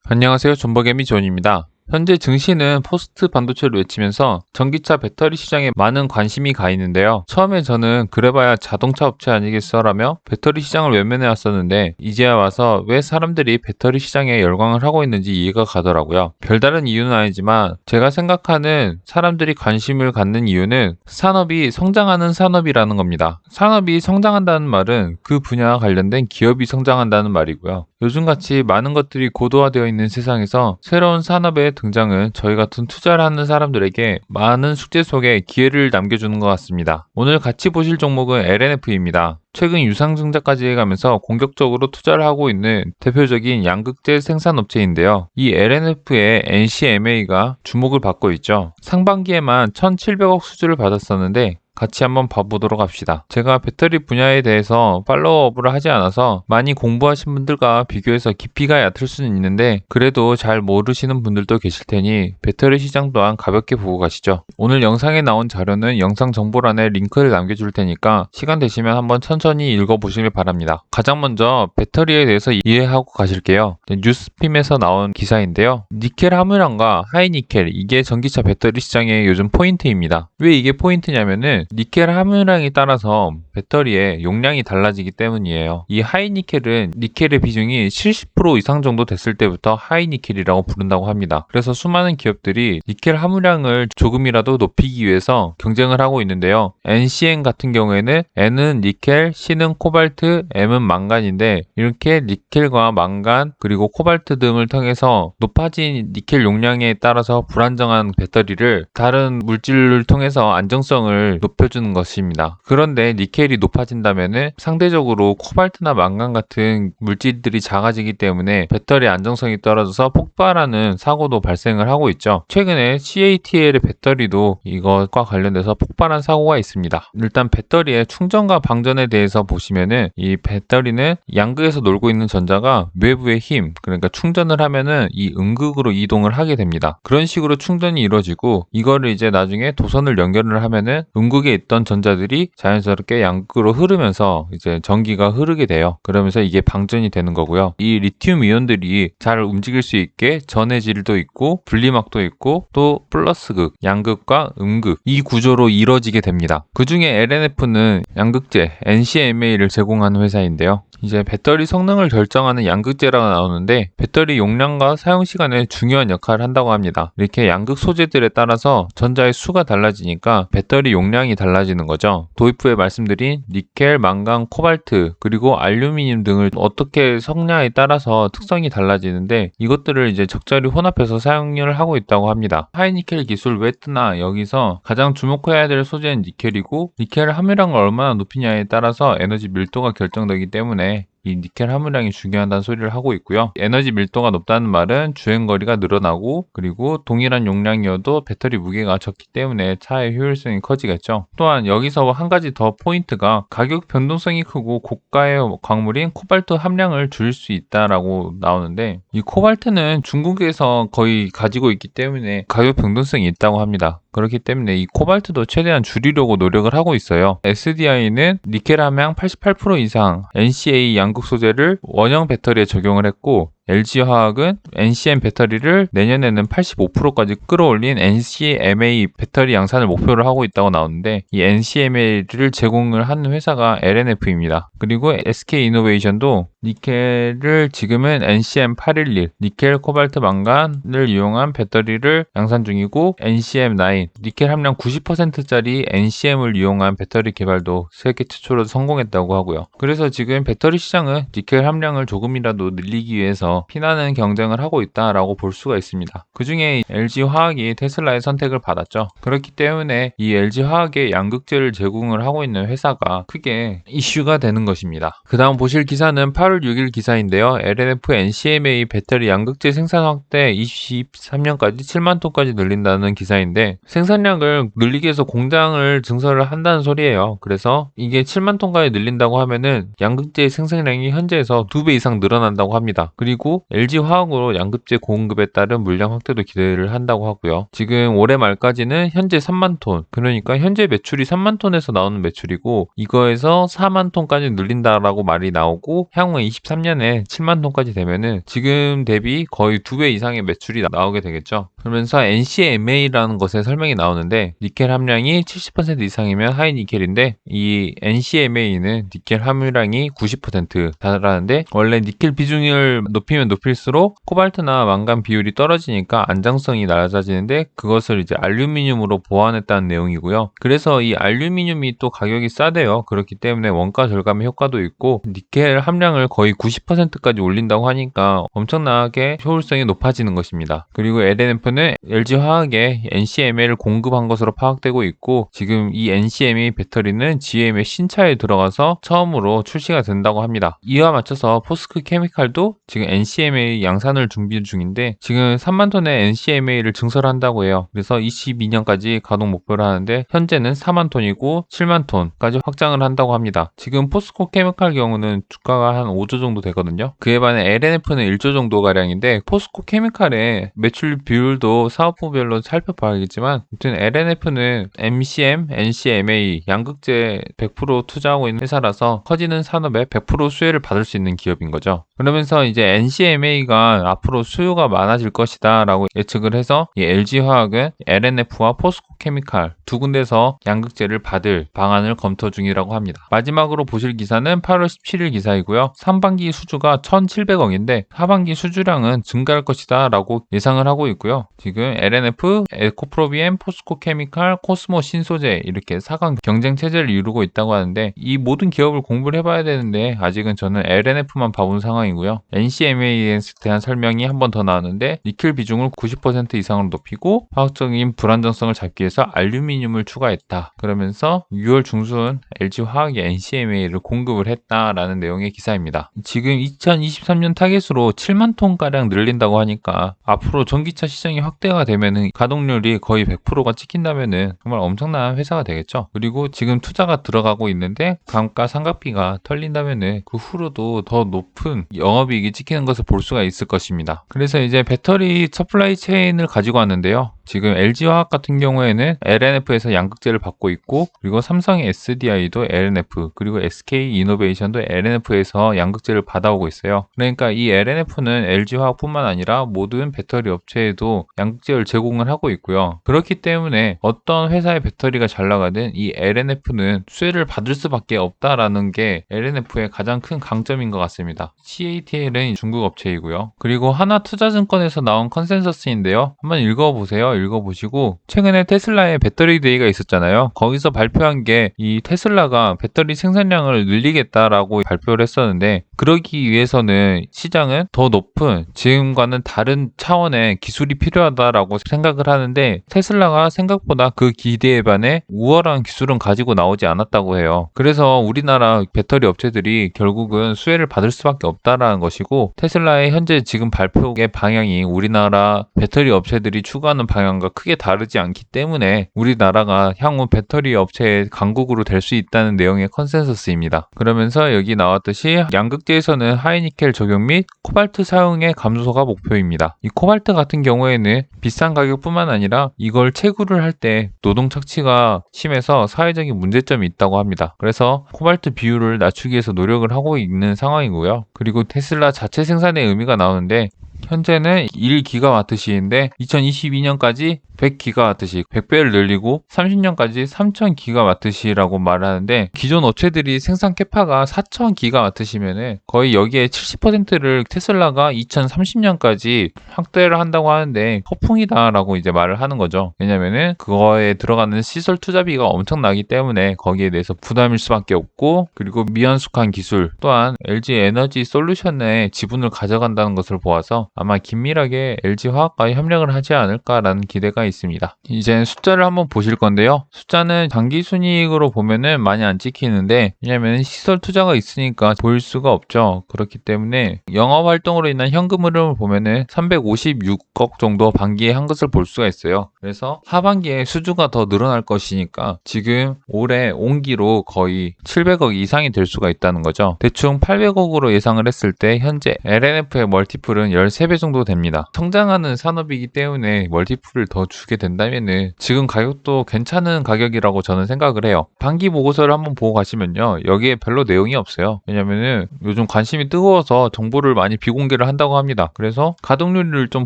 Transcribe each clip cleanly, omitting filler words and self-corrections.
안녕하세요. 존버개미 존입니다. 현재 증시는 포스트 반도체를 외치면서 전기차 배터리 시장에 많은 관심이 가 있는데요. 처음에 저는 그래봐야 자동차 업체 아니겠어라며 배터리 시장을 외면해 왔었는데 이제야 와서 왜 사람들이 배터리 시장에 열광을 하고 있는지 이해가 가더라고요. 별다른 이유는 아니지만 제가 생각하는 사람들이 관심을 갖는 이유는 산업이 성장하는 산업이라는 겁니다. 산업이 성장한다는 말은 그 분야와 관련된 기업이 성장한다는 말이고요. 요즘같이 많은 것들이 고도화되어 있는 세상에서 새로운 산업의 등장은 저희 같은 투자를 하는 사람들에게 많은 숙제 속에 기회를 남겨주는 것 같습니다. 오늘 같이 보실 종목은 LNF입니다. 최근 유상증자까지 해가면서 공격적으로 투자를 하고 있는 대표적인 양극재 생산업체인데요. 이 LNF의 NCMA가 주목을 받고 있죠. 상반기에만 1,700억 수주를 받았었는데 같이 한번 봐보도록 합시다. 제가 배터리 분야에 대해서 팔로우업을 하지 않아서 많이 공부하신 분들과 비교해서 깊이가 얕을 수는 있는데 그래도 잘 모르시는 분들도 계실 테니 배터리 시장 또한 가볍게 보고 가시죠. 오늘 영상에 나온 자료는 영상 정보란에 링크를 남겨줄 테니까 시간 되시면 한번 천천히 읽어보시길 바랍니다. 가장 먼저 배터리에 대해서 이해하고 가실게요. 뉴스핌에서 나온 기사인데요. 니켈 함유량과 하이니켈, 이게 전기차 배터리 시장의 요즘 포인트입니다. 왜 이게 포인트냐면은 니켈 함유량에 따라서 배터리의 용량이 달라지기 때문이에요. 이 하이니켈은 니켈의 비중이 70% 이상 정도 됐을 때부터 하이니켈이라고 부른다고 합니다. 그래서 수많은 기업들이 니켈 함유량을 조금이라도 높이기 위해서 경쟁을 하고 있는데요. NCM 같은 경우에는 N은 니켈, C는 코발트, M은 망간인데 이렇게 니켈과 망간 그리고 코발트 등을 통해서 높아진 니켈 용량에 따라서 불안정한 배터리를 다른 물질을 통해서 안정성을 높여주는 것입니다. 그런데 니켈이 높아진다면 상대적으로 코발트나 망간 같은 물질들이 작아지기 때문에 배터리 안정성이 떨어져서 폭발하는 사고도 발생을 하고 있죠. 최근에 CATL의 배터리도 이것과 관련돼서 폭발한 사고가 있습니다. 일단 배터리의 충전과 방전에 대해서 보시면은 이 배터리는 양극에서 놀고 있는 전자가 외부의 힘, 그러니까 충전을 하면은 이 음극으로 이동을 하게 됩니다. 그런 식으로 충전이 이루어지고 이거를 이제 나중에 도선을 연결을 하면은 음극에 있던 전자들이 자연스럽게 양극으로 흐르면서 이제 전기가 흐르게 돼요. 그러면서 이게 방전이 되는 거고요. 이 리튬 이온들이 잘 움직일 수 있게 전해질도 있고 분리막도 있고 또 플러스극, 양극과 음극 이 구조로 이루어지게 됩니다. 그 중에 LNF는 양극재 NCMA를 제공하는 회사인데요. 이제 배터리 성능을 결정하는 양극재라고 나오는데 배터리 용량과 사용 시간에 중요한 역할을 한다고 합니다. 이렇게 양극 소재들에 따라서 전자의 수가 달라지니까 배터리 용량이 달라지는 거죠. 도입 후에 말씀드린 니켈, 망간, 코발트 그리고 알루미늄 등을 어떻게 섞냐에 따라서 특성이 달라지는데 이것들을 이제 적절히 혼합해서 사용을 하고 있다고 합니다. 하이니켈 기술 왜 뜨나 여기서 가장 주목해야 될 소재는 니켈이고 니켈 함유량을 얼마나 높이냐에 따라서 에너지 밀도가 결정되기 때문에 이 니켈 함유량이 중요하다는 소리를 하고 있고요. 에너지 밀도가 높다는 말은 주행거리가 늘어나고 그리고 동일한 용량이어도 배터리 무게가 적기 때문에 차의 효율성이 커지겠죠. 또한 여기서 한 가지 더 포인트가 가격 변동성이 크고 고가의 광물인 코발트 함량을 줄일 수 있다라고 나오는데 이 코발트는 중국에서 거의 가지고 있기 때문에 가격 변동성이 있다고 합니다. 그렇기 때문에 이 코발트도 최대한 줄이려고 노력을 하고 있어요. SDI는 니켈 함량 88% 이상 NCA 양극 소재를 원형 배터리에 적용을 했고 LG화학은 NCM 배터리를 내년에는 85%까지 끌어올린 NCMA 배터리 양산을 목표로 하고 있다고 나오는데 이 NCMA를 제공을 하는 회사가 LNF입니다. 그리고 SK이노베이션도 니켈을 지금은 NCM811 니켈 코발트 망간을 이용한 배터리를 양산 중이고 NCM9 니켈 함량 90%짜리 NCM을 이용한 배터리 개발도 세계 최초로 성공했다고 하고요. 그래서 지금 배터리 시장은 니켈 함량을 조금이라도 늘리기 위해서 피나는 경쟁을 하고 있다라고 볼 수가 있습니다. 그 중에 LG화학이 테슬라의 선택을 받았죠. 그렇기 때문에 이 LG화학의 양극재를 제공을 하고 있는 회사가 크게 이슈가 되는 것입니다. 그 다음 보실 기사는 8월 6일 기사인데요. LNF NCMA 배터리 양극재 생산 확대 23년까지 7만 톤까지 늘린다는 기사인데 생산량을 늘리기 위해서 공장을 증설을 한다는 소리예요. 그래서 이게 7만 톤까지 늘린다고 하면은 양극재 생산량이 현재에서 2배 이상 늘어난다고 합니다. 그리고 이후 LG화학으로 양극재 공급에 따른 물량 확대도 기대를 한다고 하고요. 지금 올해 말까지는 현재 3만 톤, 그러니까 현재 매출이 3만 톤에서 나오는 매출이고 이거에서 4만 톤까지 늘린다라고 말이 나오고 향후 23년에 7만 톤까지 되면은 지금 대비 거의 2배 이상의 매출이 나오게 되겠죠. 그러면서 NCMA라는 것에 설명이 나오는데 니켈 함량이 70% 이상이면 하이니켈인데 이 NCMA는 니켈 함유량이 90% 달하는데 원래 니켈 비중을 높이면 높일수록 코발트나 망간 비율이 떨어지니까 안정성이 낮아지는데 그것을 이제 알루미늄으로 보완했다는 내용이고요. 그래서 이 알루미늄이 또 가격이 싸대요. 그렇기 때문에 원가 절감의 효과도 있고 니켈 함량을 거의 90%까지 올린다고 하니까 엄청나게 효율성이 높아지는 것입니다. 그리고 LNF는 LG화학에 NCMA를 공급한 것으로 파악되고 있고 지금 이 NCMA 배터리는 GM의 신차에 들어가서 처음으로 출시가 된다고 합니다. 이와 맞춰서 포스코 케미칼도 지금 NCMA 양산을 준비 중인데 지금 3만 톤의 NCMA를 증설한다고 해요. 그래서 22년까지 가동 목표를 하는데 현재는 4만 톤이고 7만 톤까지 확장을 한다고 합니다. 지금 포스코 케미칼 경우는 주가가 한 5조 정도 되거든요. 그에 반해 LNF는 1조 정도 가량인데 포스코 케미칼의 매출 비율도 사업부별로 살펴봐야겠지만 아무튼 LNF는 MCM, NCMA 양극재 100% 투자하고 있는 회사라서 커지는 산업에 100% 수혜를 받을 수 있는 기업인 거죠. 그러면서 이제 NCMA가 앞으로 수요가 많아질 것이다 라고 예측을 해서 이 LG화학은 LNF와 포스코 케미칼 두 군데서 양극재를 받을 방안을 검토 중이라고 합니다. 마지막으로 보실 기사는 8월 17일 기사이고요. 상반기 수주가 1,700억인데 하반기 수주량은 증가할 것이다 라고 예상을 하고 있고요. 지금 LNF, 에코프로비엠, 포스코 케미칼, 코스모 신소재 이렇게 4강 경쟁 체제를 이루고 있다고 하는데 이 모든 기업을 공부를 해봐야 되는데 아직은 저는 LNF만 봐본 상황이고요. NCMA에 대한 설명이 한 번 더 나왔는데 니켈 비중을 90% 이상으로 높이고 화학적인 불안정성을 잡기 위해서 알루미늄을 추가했다. 그러면서 6월 중순 LG화학이 NCMA를 공급을 했다라는 내용의 기사입니다. 지금 2023년 타겟으로 7만 톤가량 늘린다고 하니까 앞으로 전기차 시장이 확대가 되면은 가동률이 거의 100%가 찍힌다면은 정말 엄청난 회사가 되겠죠. 그리고 지금 투자가 들어가고 있는데 감가 상각비가 털린다면은 그 후로도 더 높은 영업이익이 찍히는 것을 볼 수가 있을 것입니다. 그래서 이제 배터리 서플라이 체인을 가지고 왔는데요. 지금 LG화학 같은 경우에는 LNF에서 양극재를 받고 있고 그리고 삼성의 SDI도 LNF 그리고 SK이노베이션도 LNF에서 양극재를 받아오고 있어요. 그러니까 이 LNF는 LG화학뿐만 아니라 모든 배터리 업체에도 양극재를 제공을 하고 있고요. 그렇기 때문에 어떤 회사의 배터리가 잘 나가든 이 LNF는 수혜를 받을 수밖에 없다라는 게 LNF의 가장 큰 강점인 것 같습니다. CATL은 중국 업체이고요. 그리고 하나투자증권에서 나온 컨센서스인데요. 한번 읽어보세요. 읽어보시고 최근에 테슬라의 배터리 데이가 있었잖아요. 거기서 발표한 게 이 테슬라가 배터리 생산량을 늘리겠다라고 발표를 했었는데 그러기 위해서는 시장은 더 높은 지금과는 다른 차원의 기술이 필요하다라고 생각을 하는데 테슬라가 생각보다 그 기대에 반해 우월한 기술은 가지고 나오지 않았다고 해요. 그래서 우리나라 배터리 업체들이 결국은 수혜를 받을 수밖에 없다라는 것이고 테슬라의 현재 지금 발표의 방향이 우리나라 배터리 업체들이 추구하는 방향과 크게 다르지 않기 때문에 우리나라가 향후 배터리 업체의 강국으로 될 수 있다는 내용의 컨센서스입니다. 그러면서 여기 나왔듯이 양극재에서는 하이니켈 적용 및 코발트 사용의 감소가 목표입니다. 이 코발트 같은 경우에는 비싼 가격뿐만 아니라 이걸 채굴을 할 때 노동 착취가 심해서 사회적인 문제점이 있다고 합니다. 그래서 코발트 비율을 낮추기 위해서 노력을 하고 있는 상황이고요. 그리고 테슬라 자체 생산의 의미가 나오는데 현재는 1기가와트시인데 2022년까지 100기가와트시 100배를 늘리고 30년까지 3000기가와트시라고 말하는데 기존 업체들이 생산 캐파가 4000기가와트시면은 거의 여기에 70%를 테슬라가 2030년까지 확대를 한다고 하는데 허풍이다라고 이제 말을 하는 거죠. 왜냐면은 그거에 들어가는 시설 투자비가 엄청나기 때문에 거기에 대해서 부담일 수밖에 없고 그리고 미완숙한 기술 또한 LG 에너지 솔루션의 지분을 가져간다는 것을 보아서 아마 긴밀하게 LG화학과의 협력을 하지 않을까라는 기대가 있습니다. 이제 숫자를 한번 보실 건데요. 숫자는 당기순이익으로 보면은 많이 안 찍히는데, 왜냐면 시설 투자가 있으니까 보일 수가 없죠. 그렇기 때문에 영업활동으로 인한 현금 흐름을 보면은 356억 정도 반기에 한 것을 볼 수가 있어요. 그래서 하반기에 수주가 더 늘어날 것이니까 지금 올해 온기로 거의 700억 이상이 될 수가 있다는 거죠. 대충 800억으로 예상을 했을 때 현재 LNF의 멀티플은 13배 정도 됩니다. 성장하는 산업이기 때문에 멀티플을 더 주게 된다면은 지금 가격도 괜찮은 가격이라고 저는 생각을 해요. 반기 보고서를 한번 보고 가시면요. 여기에 별로 내용이 없어요. 왜냐면은 요즘 관심이 뜨거워서 정보를 많이 비공개를 한다고 합니다. 그래서 가동률을 좀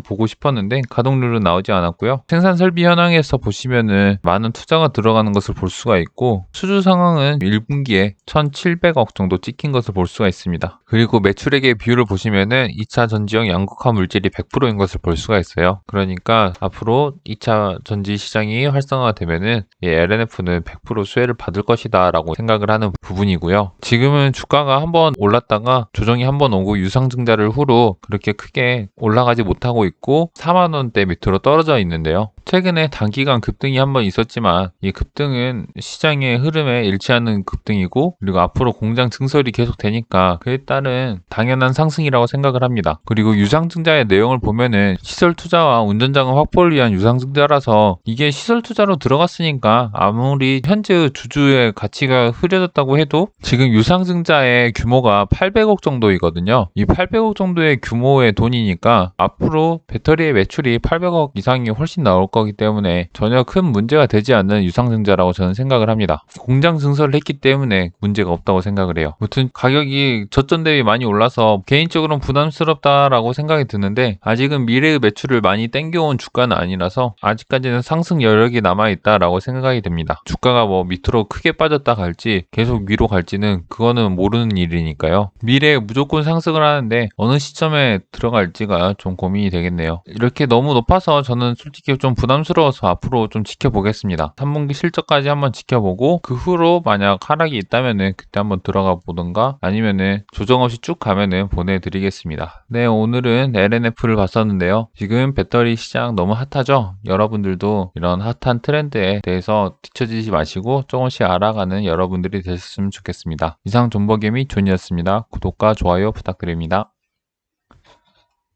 보고 싶었는데 가동률은 나오지 않았고요. 생산 설비 현황에서 보시면은 많은 투자가 들어가는 것을 볼 수가 있고 수주 상황은 1분기에 1,700억 정도 찍힌 것을 볼 수가 있습니다. 그리고 매출액의 비율을 보시면은 2차 전지형 양극화 물질이 100%인 것을 볼 수가 있어요. 그러니까 앞으로 2차 전지 시장이 활성화가 되면은 LNF는 100% 수혜를 받을 것이다 라고 생각을 하는 부분이고요. 지금은 주가가 한번 올랐다가 조정이 한번 오고 유상증자를 후로 그렇게 크게 올라가지 못하고 있고 4만원대 밑으로 떨어져 있는데요. 최근에 단기간 급등이 한번 있었지만 이 급등은 시장의 흐름에 일치하는 급등이고 그리고 앞으로 공장 증설이 계속 되니까 그에 따른 당연한 상승이라고 생각을 합니다. 그리고 유상증자의 내용을 보면은 시설 투자와 운전자금 확보를 위한 유상증자라서 이게 시설 투자로 들어갔으니까 아무리 현재 주주의 가치가 흐려졌다고 해도 지금 유상증자의 규모가 800억 정도이거든요. 이 800억 정도의 규모의 돈이니까 앞으로 배터리의 매출이 800억 이상이 훨씬 나올 거기 때문에 전혀 큰 문제가 되지 않는 유상증자라고 저는 생각을 합니다. 공장 증설을 했기 때문에 문제가 없다고 생각을 해요. 아무튼 가격이 저점 대비 많이 올라서 개인적으로는 부담스럽다라고 생각이 드는데 아직은 미래의 매출을 많이 땡겨온 주가는 아니라서 아직까지는 상승 여력이 남아있다라고 생각이 됩니다. 주가가 뭐 밑으로 크게 빠졌다 갈지 계속 위로 갈지는 그거는 모르는 일이니까요. 미래에 무조건 상승을 하는데 어느 시점에 들어갈지가 좀 고민이 되겠네요. 이렇게 너무 높아서 저는 솔직히 좀 부담스러워서 앞으로 좀 지켜보겠습니다. 3분기 실적까지 한번 지켜보고 그 후로 만약 하락이 있다면은 그때 한번 들어가 보던가 아니면은 조정 없이 쭉 가면은 보내드리겠습니다. 네, 오늘은 LNF를 봤었는데요. 지금 배터리 시장 너무 핫하죠? 여러분들도 이런 핫한 트렌드에 대해서 뒤처지지 마시고 조금씩 알아가는 여러분들이 되셨으면 좋겠습니다. 이상 존버개미 존이었습니다. 구독과 좋아요 부탁드립니다.